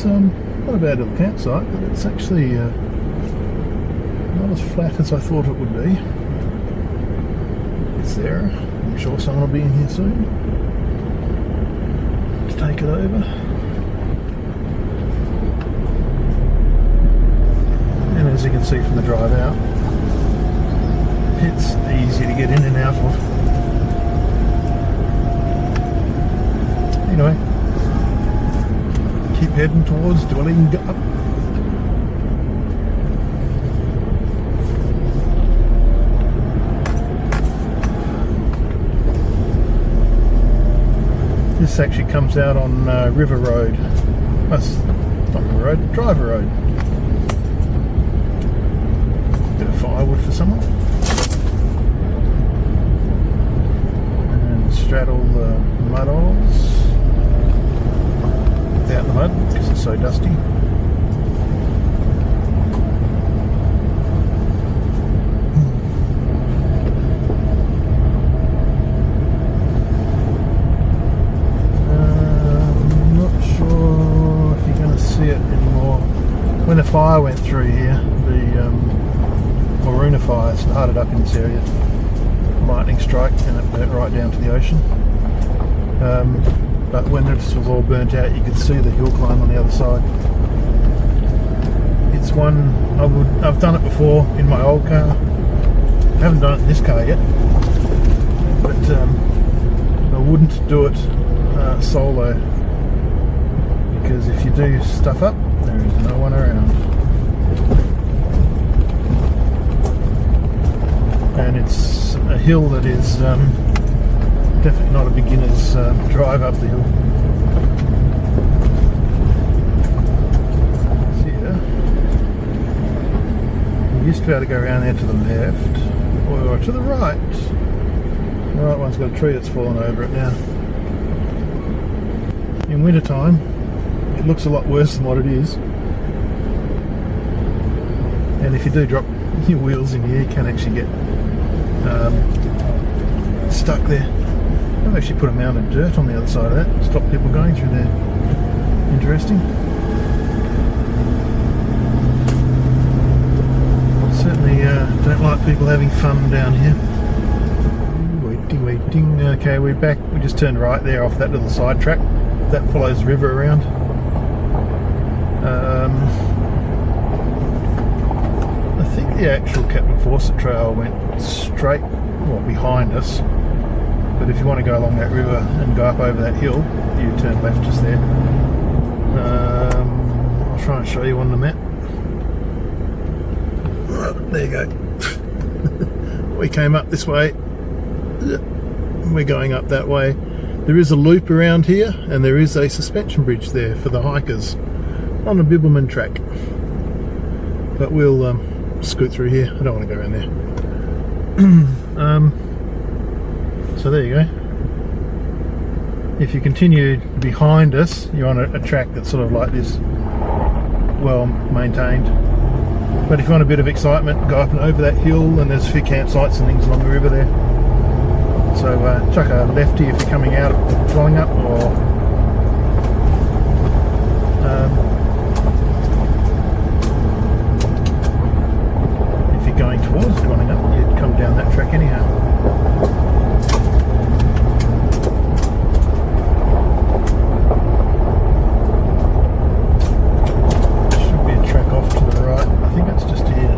not a bad little campsite, but it's actually not as flat as I thought it would be. It's there. I'm sure someone will be in here soon to take it over. And as you can see from the drive out, it's easy to get in and out of. Anyway, keep heading towards Dwelling Up. This actually comes out on River Road. That's not River Road, Driver Road. Bit of firewood for someone. And straddle the mud holes. Without the mud because it's so dusty. When the fire went through here, the Maroona fire started up in this area, lightning strike, and it burnt right down to the ocean. But when this was all burnt out, you could see the hill climb on the other side. It's one I've done it before in my old car. I haven't done it in this car yet, but I wouldn't do it solo, because if you do stuff up, there is no one around. And it's a hill that is definitely not a beginner's drive up the hill. So yeah, you used to be able to go around there to the left or to the right. The right one's got a tree that's fallen over it now. In winter time, it looks a lot worse than what it is. And if you do drop your wheels in here, you can actually get stuck there. I've actually put a mound of dirt on the other side of that to stop people going through there. Interesting. Certainly don't like people having fun down here. Waiting. Okay, we're back. We just turned right there off that little side track. That follows the river around. I think the actual Capt. Fawcett trail went straight, well, behind us. But if you want to go along that river and go up over that hill, you turn left just there. I'll try and show you on the map. There you go. We came up this way. We're going up that way. There is a loop around here, and there is a suspension bridge there for the hikers on the Bibbleman track. But we'll scoot through here. I don't want to go around there. So there you go. If you continue behind us, you're on a track that's sort of like this, well maintained. But if you want a bit of excitement, go up and over that hill, and there's a few campsites and things along the river there. So chuck a lefty if you're coming out of Dwelling Up, or if you're going towards Dwelling Up, you'd come down that track anyhow. Should be a track off to the right. I think it's just here.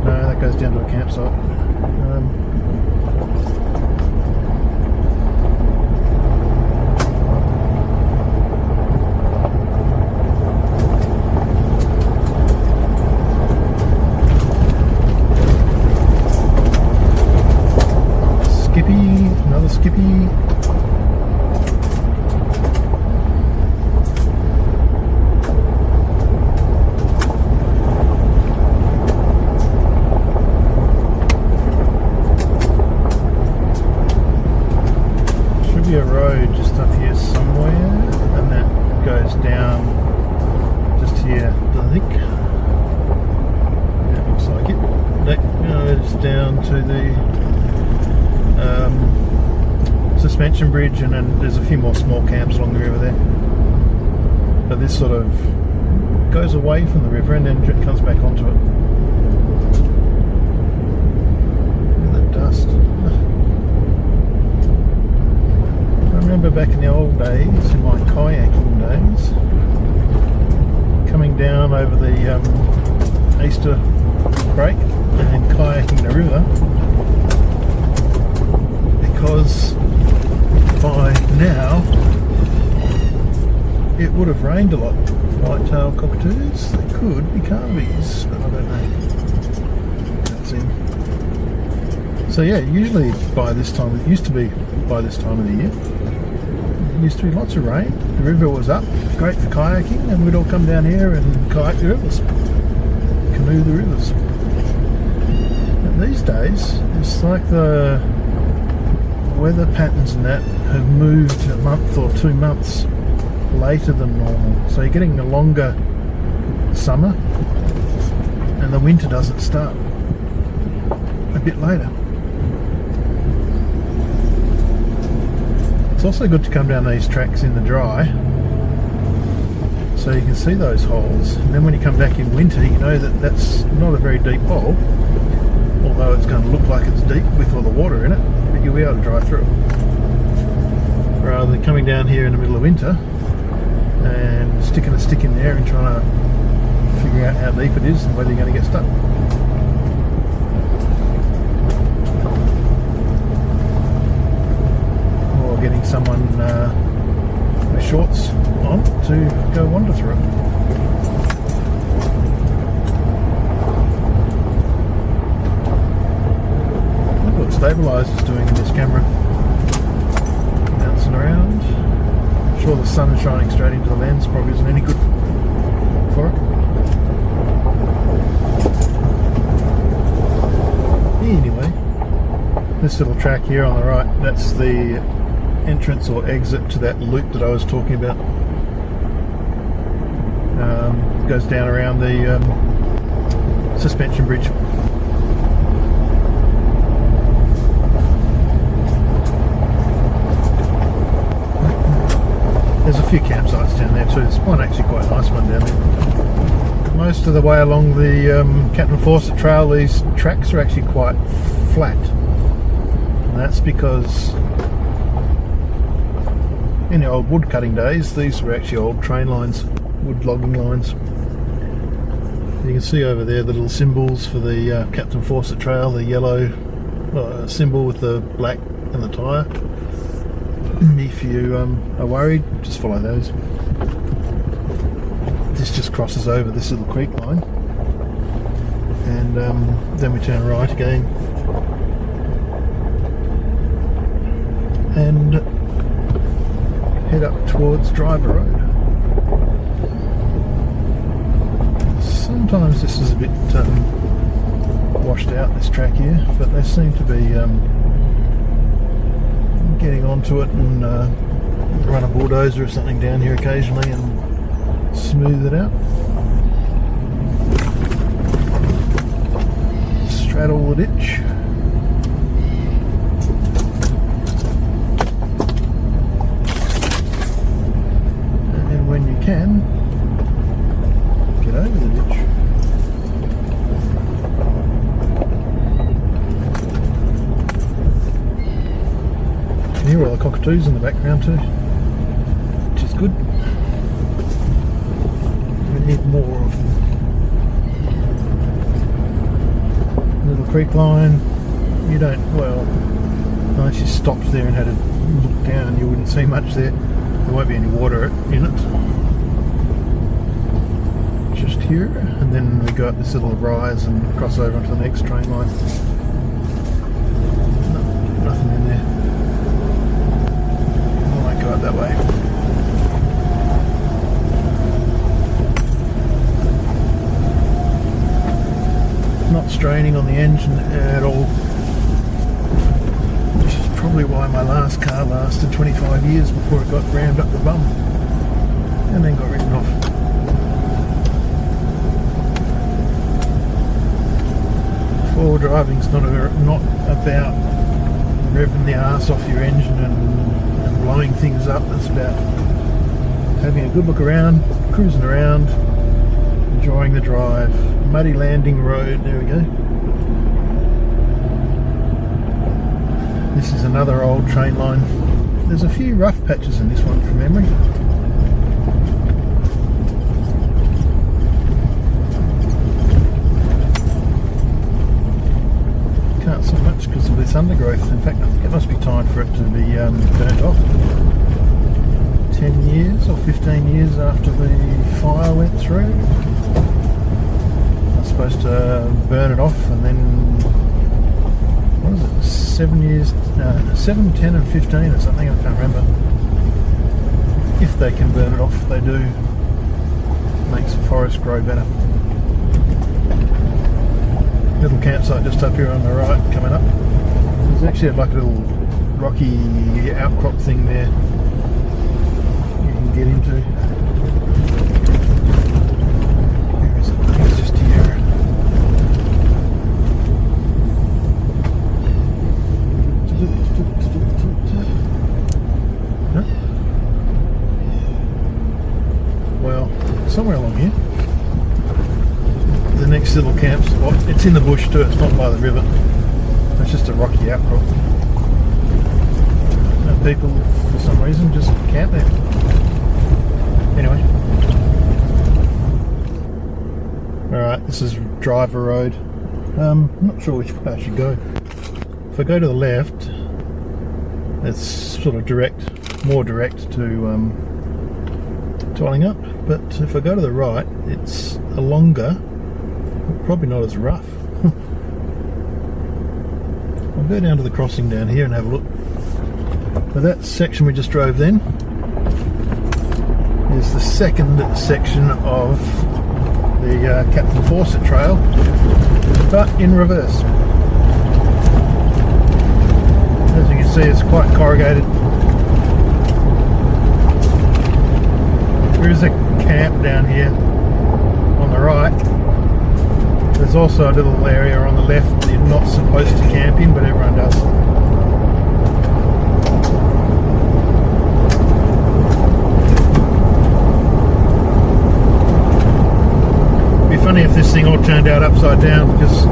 No, that goes down to a campsite. Another Skippy. Should be a road just up here somewhere, and that goes down just here, I think. Yeah, it looks like it. That goes down to the suspension bridge, and then there's a few more small camps along the river there. this sort of goes away from the river and then comes back onto it. Look at that dust. I remember back in the old days, in my kayaking days, coming down over the Easter break and then kayaking the river, because by now it would have rained a lot. White-tailed cockatoos, they could be carvies, but I don't know. That's in. So yeah, usually by this time, it used to be by this time of the year, there used to be lots of rain, the river was up, great for kayaking, and we'd all come down here and kayak the rivers, canoe the rivers. And these days, it's like the weather patterns and that have moved a month or 2 months later than normal, so you're getting a longer summer and the winter doesn't start a bit later. It's also good to come down these tracks in the dry so you can see those holes, and then when you come back in winter you know that that's not a very deep hole, although it's going to look like it's deep with all the water in it, but you'll be able to drive through it, rather than coming down here in the middle of winter and sticking a stick in there and trying to figure out how deep it is and whether you're going to get stuck. Or getting someone with shorts on to go wander through it. Look what stabilizer's doing in this camera. Bouncing around. I'm sure the sun is shining straight into the lens, probably isn't any good for it. Anyway, this little track here on the right, that's the entrance or exit to that loop that I was talking about. Goes down around the suspension bridge. There's a few campsites down there too. There's one actually quite nice one down there. Most of the way along the Capt and Fawcett trail, these tracks are actually quite flat, and that's because in the old wood cutting days these were actually old train lines, wood logging lines. You can see over there the little symbols for the Capt and Fawcett trail, the yellow symbol with the black and the tyre. If you are worried, just follow those. This just crosses over this little creek line, and then we turn right again and head up towards Driver Road. Sometimes this is a bit washed out, this track here, but they seem to be getting onto it and run a bulldozer or something down here occasionally and smooth it out. Straddle the ditch. And then when you can, get over the ditch. You can hear all the cockatoos in the background too, which is good. We need more of them. Little creek line. You don't, well, unless you stopped there and had a look down, you wouldn't see much there. There won't be any water in it. Just here, and then we go up this little rise and cross over onto the next train line. No, nothing in there. I won't go up that way. Not straining on the engine at all, which is probably why my last car lasted 25 years before it got rammed up the bum and then got written off. Forward driving's not about revving the arse off your engine and blowing things up. It's about having a good look around, cruising around, enjoying the drive. Muddy Landing Road, there we go. This is another old train line. There's a few rough patches in this one from memory. Can't see much because of this undergrowth. In fact, I think it must be time for it to be burnt off. 10 years or 15 years after the fire went through. I was supposed to burn it off, and then what is it, 7 years, 7, 10 and 15 or something, I can't remember. If they can burn it off, they do. Makes the forest grow better. Little campsite just up here on the right, coming up. There's actually like a little rocky outcrop thing there you can get into. Where is it? I think it's just here. Well, somewhere along here. The next little camp spot, it's in the bush too, it's not by the river. It's just a rocky outcrop. And people, for some reason, just camp there. Anyway. Alright, this is Driver Road. I'm not sure which way I should go. If I go to the left, it's sort of direct, more direct to Twellingup. But if I go to the right, it's a longer, probably not as rough. I'll go down to the crossing down here and have a look. Now that section we just drove then is the second section of the Captain Fawcett trail, but in reverse. As you can see, it's quite corrugated. There is a camp down here on the right. There's also a little area on the left that you're not supposed to camp in, but everyone does. It'd be funny if this thing all turned out upside down, because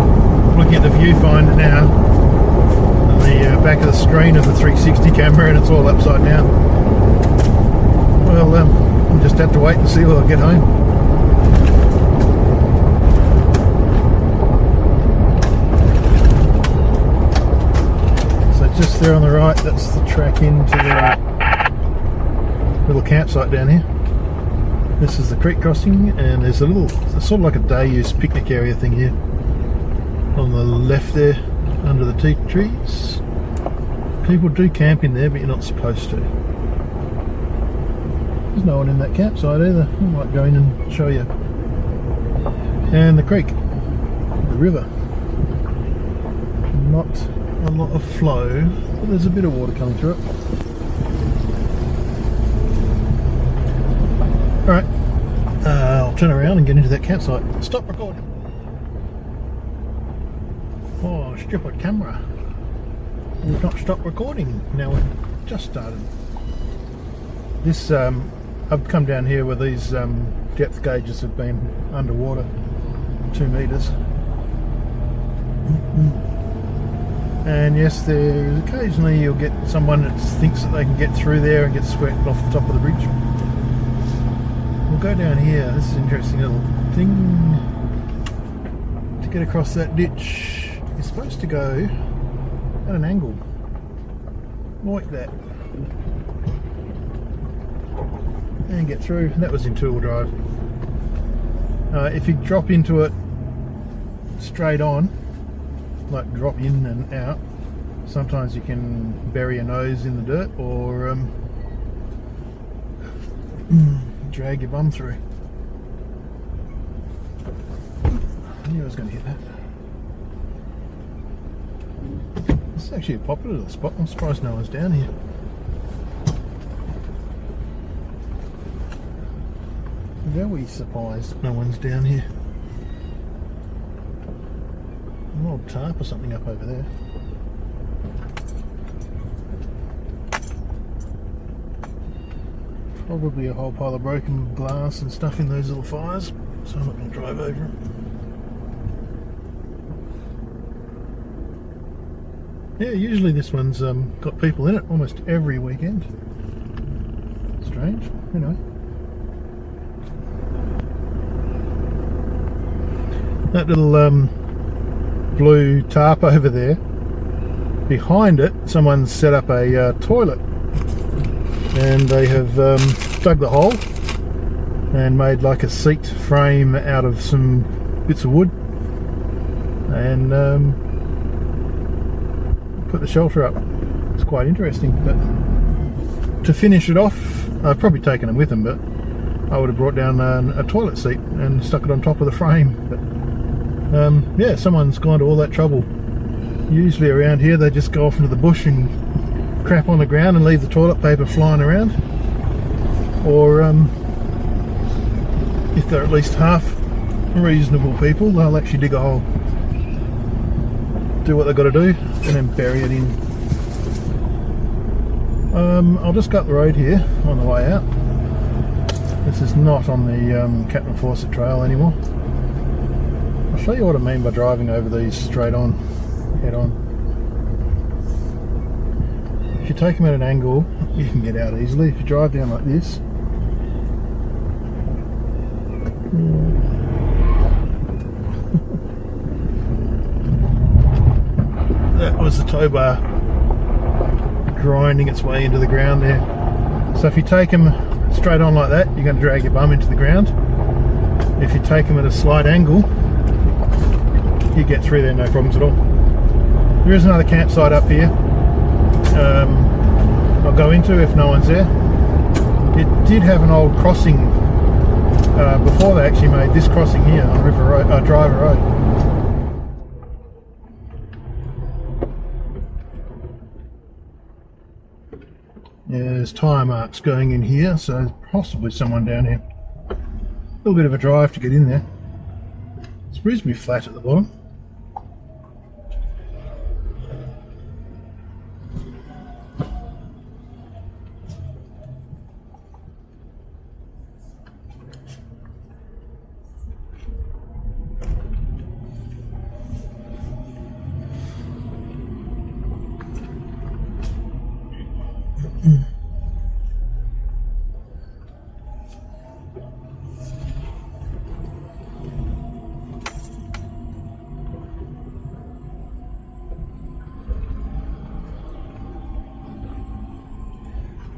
looking at the viewfinder now, on the back of the screen of the 360 camera, and it's all upside down. Well, we'll just have to wait and see when I get home. Just there on the right, that's the track into the little campsite down here. This is the creek crossing, and there's a little, sort of like a day use picnic area thing here on the left there under the tea trees. People do camp in there, but you're not supposed to. There's no one in that campsite either. I might go in and show you. And the creek, the river, not a lot of flow, but there's a bit of water coming through it. Alright, I'll turn around and get into that campsite. Stop recording. Oh, stupid camera. We've not stopped recording. Now we've just started. This, I've come down here where these depth gauges have been underwater, 2 metres. And yes, there's occasionally you'll get someone that thinks that they can get through there and get swept off the top of the bridge. We'll go down here. This is an interesting little thing. To get across that ditch, you're supposed to go at an angle, like that, and get through. That was in two-wheel drive. If you drop into it straight on, like drop in and out, sometimes you can bury your nose in the dirt or drag your bum through. I knew I was going to hit that. This is actually a popular little spot. I'm surprised no one's down here. Very surprised that no one's down here. An old tarp or something up over there. Probably a whole pile of broken glass and stuff in those little fires, so I'm not going to drive over it. Yeah, usually this one's got people in it almost every weekend. Strange, anyway. That little blue tarp over there, behind it someone's set up a toilet, and they have dug the hole and made like a seat frame out of some bits of wood and put the shelter up. It's quite interesting. But to finish it off, I've probably taken them with them, but I would have brought down a toilet seat and stuck it on top of the frame. But yeah, someone's gone to all that trouble. Usually around here they just go off into the bush and crap on the ground and leave the toilet paper flying around, or if they're at least half reasonable people, they'll actually dig a hole, do what they've got to do, and then bury it in. I'll just cut the road here on the way out. This is not on the Capt and Fawcett trail anymore. I'll show you what I mean by driving over these straight on, head on. If you take them at an angle, you can get out easily. If you drive down like this, that was the tow bar grinding its way into the ground there. So if you take them straight on like that, you're going to drag your bum into the ground. If you take them at a slight angle, you get through there no problems at all. There is another campsite up here I'll go into if no one's there. It did have an old crossing before they actually made this crossing here on River Road, Driver Road. Yeah, there's tyre marks going in here, so there's possibly someone down here. A little bit of a drive to get in there. It's reasonably flat at the bottom.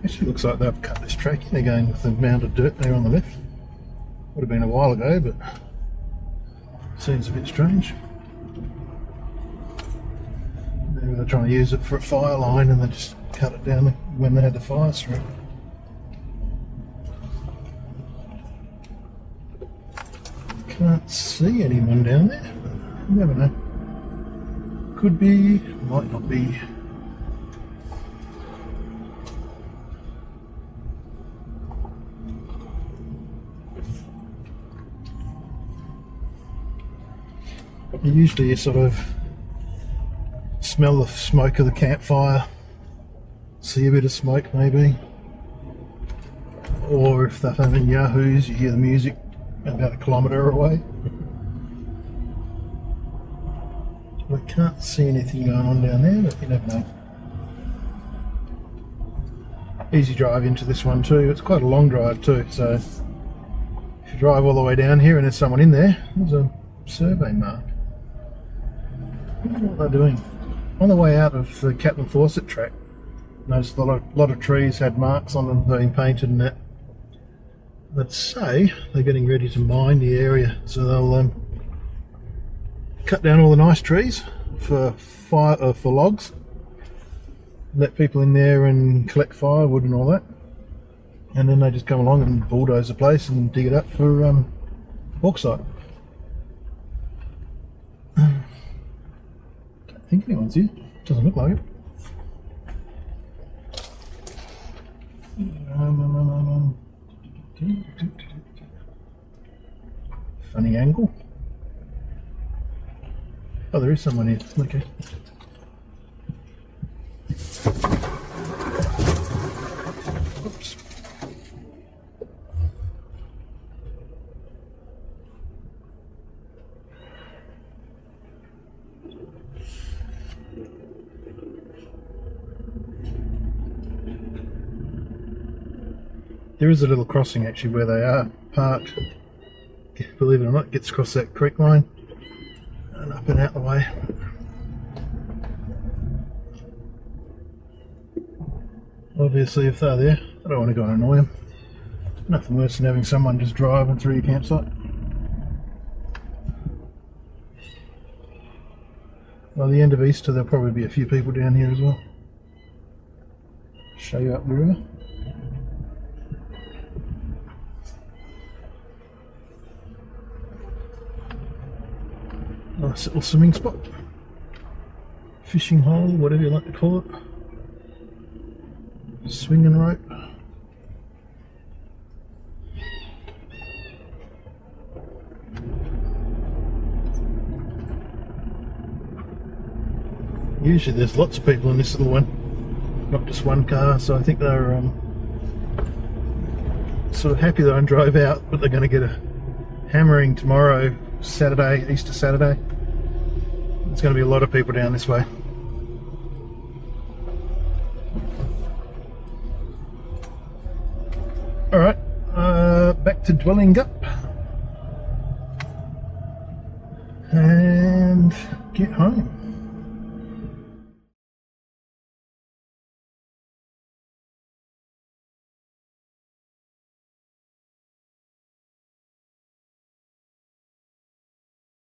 Actually looks like they've cut this track in again with the amount of dirt there on the left. Would have been a while ago, but seems a bit strange. Maybe they're trying to use it for a fire line and they just cut it down when they had the fires through. Can't see anyone down there, but you never know. Could be, might not be. Usually you sort of smell the smoke of the campfire, see a bit of smoke maybe, or if they're having yahoos you hear the music about 1 kilometre away. I can't see anything going on down there, but you never know. Easy drive into this one too. It's quite a long drive too, so if you drive all the way down here and there's someone in there, there's a survey mark. I wonder what they're doing. On the way out of the Capt and Fawcett track, noticed a lot of trees had marks on them, being painted and that. Let's say they're getting ready to mine the area, so they'll cut down all the nice trees for logs, let people in there and collect firewood and all that, and then they just come along and bulldoze the place and dig it up for bauxite. Don't think anyone's here. Doesn't look like it. Funny angle. Oh, there is someone here. Okay. Oops. There is a little crossing actually where they are parked. Believe it or not, it gets across that creek line and up and out the way. Obviously, if they're there, I don't want to go and annoy them. Nothing worse than having someone just driving through your campsite. By the end of Easter, there'll probably be a few people down here as well. Show you up the river. Nice little swimming spot. Fishing hole, whatever you like to call it. Swinging rope. Usually there's lots of people in this little one, not just one car, so I think they're sort of happy that I drove out, but they're going to get a hammering tomorrow, Saturday, Easter Saturday. There's going to be a lot of people down this way. Alright, back to dwelling up and get home.